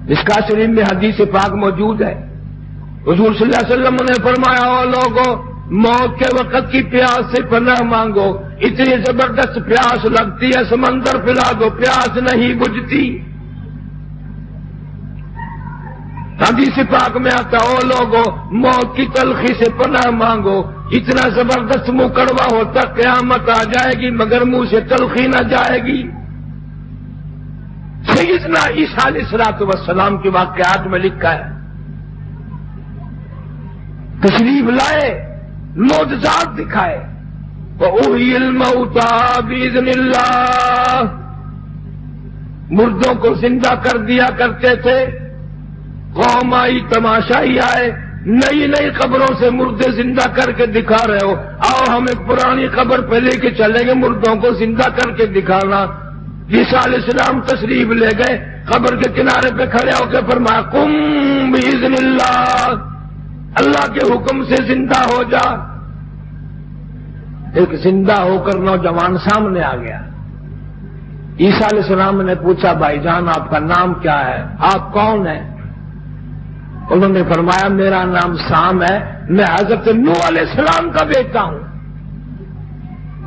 مشکاہ شریف میں حدیث پاک موجود ہے، حضور صلی اللہ علیہ وسلم نے فرمایا او لوگوں موت کے وقت کی پیاس سے پناہ مانگو، اتنی زبردست پیاس لگتی ہے سمندر پلا دو پیاس نہیں بجھتی۔ حدیث پاک میں آتا او لوگوں موت کی تلخی سے پناہ مانگو، اتنا زبردست منہ کڑوا ہوتا قیامت آ جائے گی مگر منہ سے تلخی نہ جائے گی۔ سیدنا عیسیٰ علیہ السلام کے واقعات میں لکھا ہے، تشریف لائے معجزات دکھائے، وَأُحْيِي الْمَوْتَىٰ بِإِذْنِ اللَّهِ، مردوں کو زندہ کر دیا کرتے تھے۔ قوم آئی تماشائی آئے، نئی نئی قبروں سے مردے زندہ کر کے دکھا رہے ہو، آؤ ہم ایک پرانی قبر پہ لے کے چلیں گے مردوں کو زندہ کر کے دکھانا۔ عیسیٰ علیہ السلام تشریف لے گئے، قبر کے کنارے پہ کھڑے ہو کے فرمایا قم بِإِذْنِ اللَّهِ، اللہ کے حکم سے زندہ ہو جا۔ ایک زندہ ہو کر نوجوان سامنے آ گیا۔ عیسیٰ علیہ السلام نے پوچھا بھائی جان آپ کا نام کیا ہے، آپ کون ہیں؟ انہوں نے فرمایا میرا نام سام ہے، میں حضرت نوح علیہ السلام کا بیٹا ہوں۔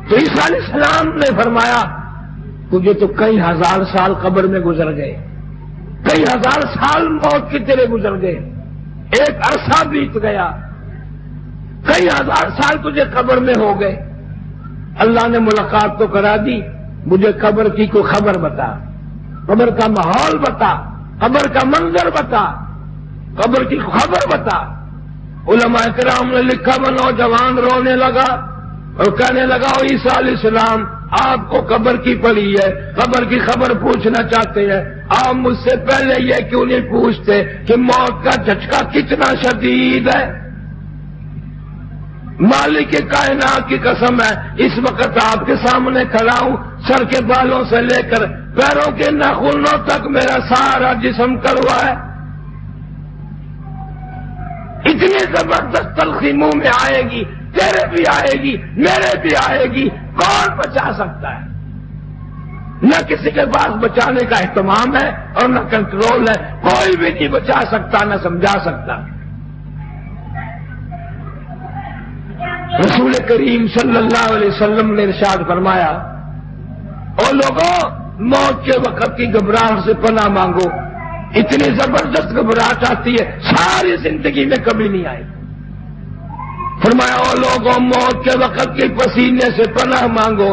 تو عیسیٰ علیہ السلام نے فرمایا تجھے تو کئی ہزار سال قبر میں گزر گئے، کئی ہزار سال موت کے تیرے گزر گئے، ایک عرصہ بیت گیا، کئی ہزار سال تجھے قبر میں ہو گئے، اللہ نے ملاقات تو کرا دی، مجھے قبر کی کوئی خبر بتا، قبر کا ماحول بتا، قبر کا منظر بتا، قبر کی خبر بتا۔ علماء کرام نے لکھا وہ نوجوان رونے لگا اور کہنے لگا عیسیٰ علیہ السلام آپ کو قبر کی پڑی ہے، قبر کی خبر پوچھنا چاہتے ہیں، آپ مجھ سے پہلے یہ کیوں نہیں پوچھتے کہ موت کا جھٹکا کتنا شدید ہے؟ مالک کائنات کی قسم ہے اس وقت آپ کے سامنے کھڑا ہوں، سر کے بالوں سے لے کر پیروں کے ناخنوں تک میرا سارا جسم کڑوا ہے، اتنی زبردست تلخی منہ میں آئے گی، تیرے بھی آئے گی میرے بھی آئے گی، کون بچا سکتا ہے؟ نہ کسی کے پاس بچانے کا اہتمام ہے اور نہ کنٹرول ہے، کوئی بھی نہیں بچا سکتا نہ سمجھا سکتا۔ رسول کریم صلی اللہ علیہ وسلم نے ارشاد فرمایا او لوگوں موت کے وقت کی گھبراہٹ سے پناہ مانگو، اتنی زبردست گھبراہٹ آتی ہے ساری زندگی میں کبھی نہیں آئی۔ فرمایا او لوگوں موت کے وقت کے پسینے سے پناہ مانگو،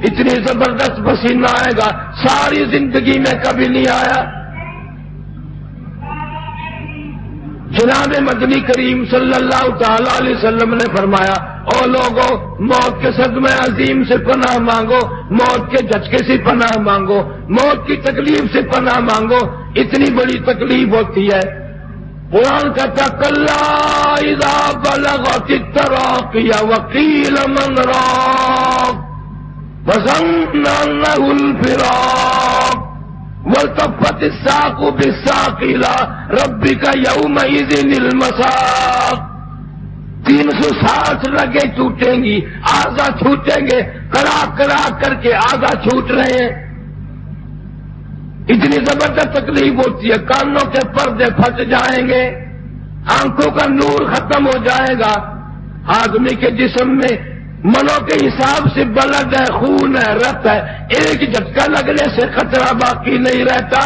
اتنی زبردست پسینہ آئے گا ساری زندگی میں کبھی نہیں آیا۔ جناب مدنی کریم صلی اللہ تعالی علیہ وسلم نے فرمایا او لوگوں موت کے صدمے عظیم سے پناہ مانگو، موت کے جھٹکے سے پناہ مانگو، موت کی تکلیف سے پناہ مانگو، اتنی بڑی تکلیف ہوتی ہے۔ قرآن کہتا کلا اذا بلغت التراقی وقیل من راق وظن انہ الفراق والتفت الساق بالساق الى ربک یومئذ المساق۔ 360 رگیں ٹوٹیں گی، اعضا چھوٹیں گے، کرا کرا کر کے اعضا چھوٹ رہے ہیں، اتنی زبردست تکلیف ہوتی ہے، کانوں کے پردے پھٹ جائیں گے، آنکھوں کا نور ختم ہو جائے گا، آدمی کے جسم میں منوں کے حساب سے بلد ہے، خون ہے، رت ہے، ایک جھٹکا لگنے سے خطرہ باقی نہیں رہتا۔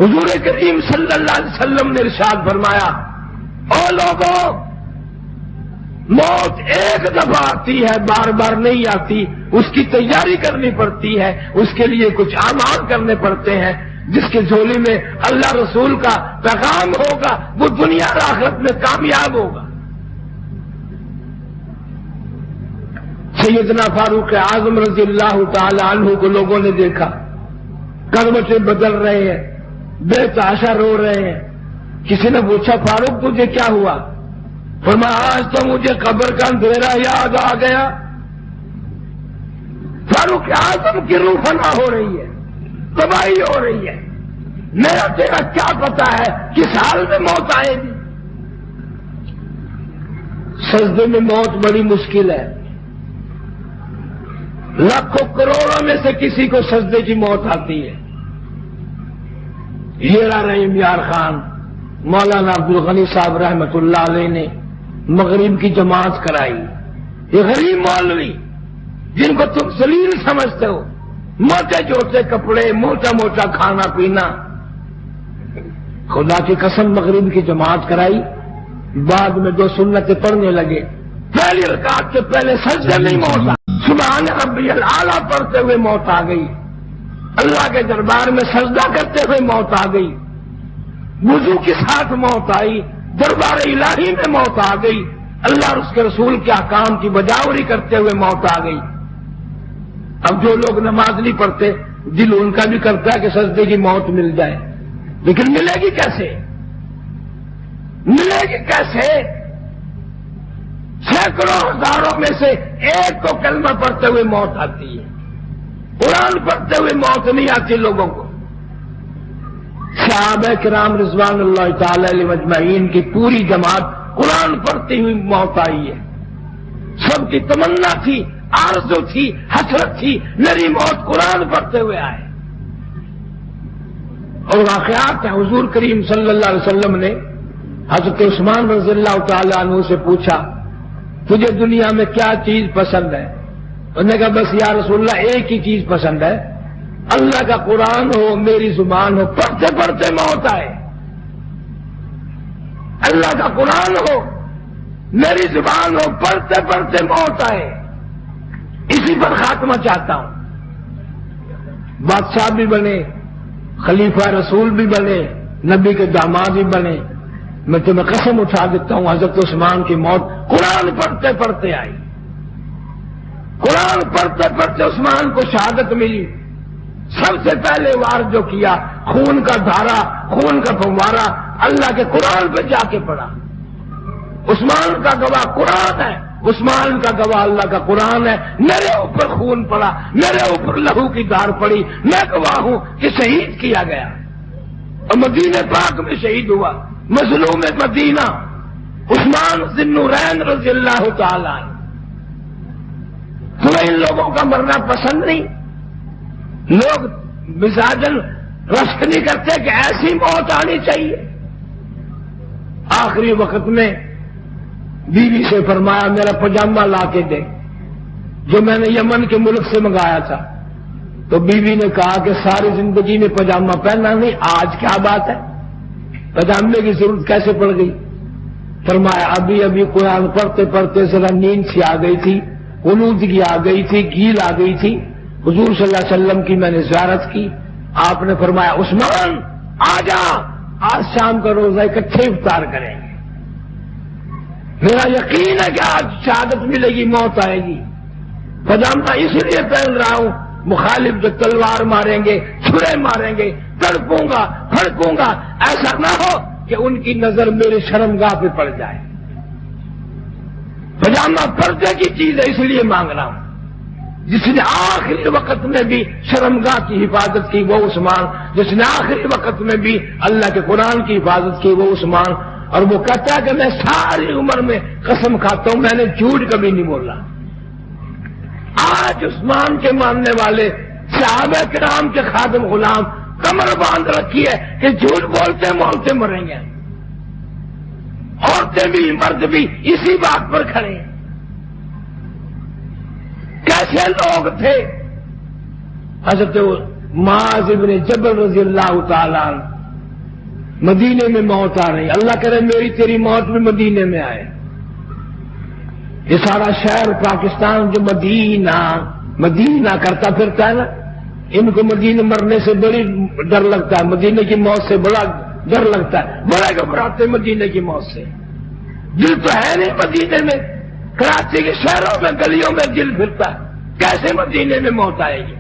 حضور کریم صلی اللہ علیہ وسلم نے ارشاد فرمایا او لوگوں موت ایک دفعہ آتی ہے بار بار نہیں آتی، اس کی تیاری کرنی پڑتی ہے، اس کے لیے کچھ اعمال کرنے پڑتے ہیں، جس کے جھولی میں اللہ رسول کا پیغام ہوگا وہ دنیا اور آخرت میں کامیاب ہوگا۔ سیدنا فاروق اعظم رضی اللہ تعالی عنہ کو لوگوں نے دیکھا کروٹیں بدل رہے ہیں، بے تحاشا رو رہے ہیں۔ کسی نے پوچھا فاروق تجھے کیا ہوا؟ فرمایا آج تو مجھے قبر کا اندھیرا یاد آ گیا۔ فاروق اعظم کی روح فنا ہو رہی ہے، تباہی ہو رہی ہے، میرا تیرا کیا پتا ہے کس حال میں موت آئے گی۔ سجدے میں موت بڑی مشکل ہے، لاکھوں کروڑوں میں سے کسی کو سجدے کی موت آتی ہے، ہیرا رحیم یار خان مولانا عبدالغنی صاحب رحمت اللہ علیہ نے مغرب کی جماعت کرائی. یہ غریب مولوی جن کو تم ذلیل سمجھتے ہو، موٹے چھوٹے کپڑے، موٹا موٹا کھانا پینا، خدا کی قسم مغرب کی جماعت کرائی. بعد میں 2 سنتیں پڑھنے لگے. پہلی رکعت کے پہلے سجدے میں موت آ گئی، سبحان ربی الاعلیٰ پڑھتے ہوئے موت آ گئی، اللہ کے دربار میں سجدہ کرتے ہوئے موت آ گئی، وضو کے ساتھ موت آئی، دربار الہی میں موت آ گئی، اللہ اور اس کے رسول کے احکام کی بجاوری کرتے ہوئے موت آ گئی. اب جو لوگ نماز نہیں پڑھتے دل ان کا بھی کرتا ہے کہ سجدے کی موت مل جائے، لیکن ملے گی کیسے؟ ملے گی کیسے؟ سینکڑوں ہزاروں میں سے ایک کو کلمہ پڑھتے ہوئے موت آتی ہے، قرآن پڑھتے ہوئے موت نہیں آتی لوگوں کو. صحابہ کرام رضوان اللہ تعالی علیہ مجمعین کی پوری جماعت قرآن پڑھتی ہوئی موت آئی ہے. سب کی تمنا تھی، آرزو تھی، حسرت تھی، میری موت قرآن پڑھتے ہوئے آئے. اور واقعات ہیں، حضور کریم صلی اللہ علیہ وسلم نے حضرت عثمان رضی اللہ تعالی عنہ سے پوچھا تجھے دنیا میں کیا چیز پسند ہے؟ انہوں نے کہا بس یا رسول اللہ ایک ہی چیز پسند ہے، اللہ کا قرآن ہو، میری زبان ہو، پڑھتے پڑھتے موت آئے. اللہ کا قرآن ہو، میری زبان ہو، پڑھتے پڑھتے موت آئے. اسی پر خاتمہ چاہتا ہوں. بادشاہ بھی بنے، خلیفہ رسول بھی بنے، نبی کے داماد بھی بنے. میں تمہیں قسم اٹھا دیتا ہوں حضرت عثمان کی موت قرآن پڑھتے پڑھتے آئی. قرآن پڑھتے پڑھتے عثمان کو شہادت ملی. سب سے پہلے وار جو کیا، خون کا دھارا، خون کا فوارہ اللہ کے قرآن پہ جا کے پڑا. عثمان کا گواہ قرآن ہے، عثمان کا گواہ اللہ کا قرآن ہے. میرے اوپر خون پڑا، میرے اوپر لہو کی دھار پڑی، میں گواہ ہوں کہ شہید کیا گیا اور مدینہ پاک میں شہید ہوا. مظلوم مدینہ عثمان ذی النورین رضی اللہ تعالی عنہ. تمہیں ان لوگوں کا مرنا پسند نہیں؟ لوگ مزاجن رشک نہیں کرتے کہ ایسی موت آنی چاہیے. آخری وقت میں بیوی سے فرمایا میرا پاجامہ لا کے دے جو میں نے یمن کے ملک سے منگایا تھا. تو بیوی نے کہا کہ ساری زندگی میں پاجامہ پہنا نہیں، آج کیا بات ہے، پاجامے کی ضرورت کیسے پڑ گئی؟ فرمایا ابھی ابھی قرآن پڑھتے پڑھتے ذرا نیند سی آ گئی تھی، غنودگی آ گئی تھی، گیل آ گئی تھی. حضور صلی اللہ علیہ وسلم کی میں نے زیارت کی. آپ نے فرمایا عثمان آ جا، آج شام کا روزہ اکٹھے افطار کریں گے. میرا یقین ہے کہ آج شہادت ملے گی، موت آئے گی. پاجامہ اس لیے پہن رہا ہوں مخالف جو تلوار ماریں گے، چھرے ماریں گے، تڑپوں گا، پھڑکوں گا، ایسا نہ ہو کہ ان کی نظر میرے شرمگاہ پہ پڑ جائے. پاجامہ پردے کی چیز ہے اس لیے مانگ رہا ہوں. جس نے آخری وقت میں بھی شرمگاہ کی حفاظت کی وہ عثمان، جس نے آخری وقت میں بھی اللہ کے قرآن کی حفاظت کی وہ عثمان. اور وہ کہتا ہے کہ میں ساری عمر میں قسم کھاتا ہوں میں نے جھوٹ کبھی نہیں بولا. آج عثمان کے ماننے والے صحابہ کرام کے خادم غلام کمر باندھ رکھی ہے کہ جھوٹ بولتے بولتے مریں گے. عورتیں بھی مرد بھی اسی بات پر کھڑے ہیں. کیسے لوگ تھے؟ حضرت معاذ ابن جبل رضی اللہ تعالی عنہ مدینے میں موت آ رہی، اللہ کرے میری تیری موت بھی مدینے میں آئے. یہ سارا شہر پاکستان جو مدینہ مدینہ کرتا پھرتا ہے نا، ان کو مدینے مرنے سے بڑی ڈر لگتا ہے، مدینے کی موت سے بڑا ڈر لگتا ہے، بڑے گھبراتے مدینے کی موت سے. دل تو ہے نہیں مدینے میں، کراچی کے شہروں میں گلیوں میں دل پھرتا ہے، کیسے مدینے میں موت آئے گی؟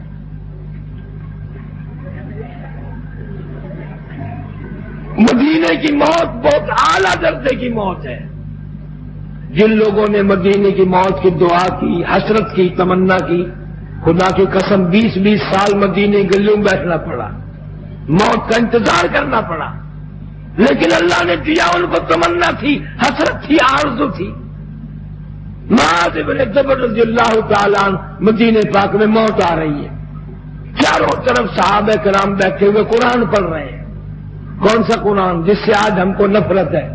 مدینے کی موت بہت اعلیٰ درجے کی موت ہے. جن لوگوں نے مدینے کی موت کی دعا کی، حسرت کی، تمنا کی، خدا کی قسم 20-20 سال مدینے گلیوں میں بیٹھنا پڑا، موت کا انتظار کرنا پڑا، لیکن اللہ نے دیا. ان کو تمنا تھی، حسرت تھی، آرزو تھی. معاذ ابن جبل رضی اللہ تعالیٰ عنہ مدینے پاک میں موت آ رہی ہے، چاروں طرف صحابہ کرام بیٹھے ہوئے قرآن پڑھ رہے ہیں. کون سا قرآن جس سے آج ہم کو نفرت ہے،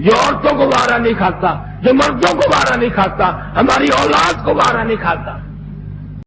جو عورتوں کو وارا نہیں کھاتا، جو مردوں کو وارا نہیں کھاتا، ہماری اولاد کو وارا نہیں کھاتا؟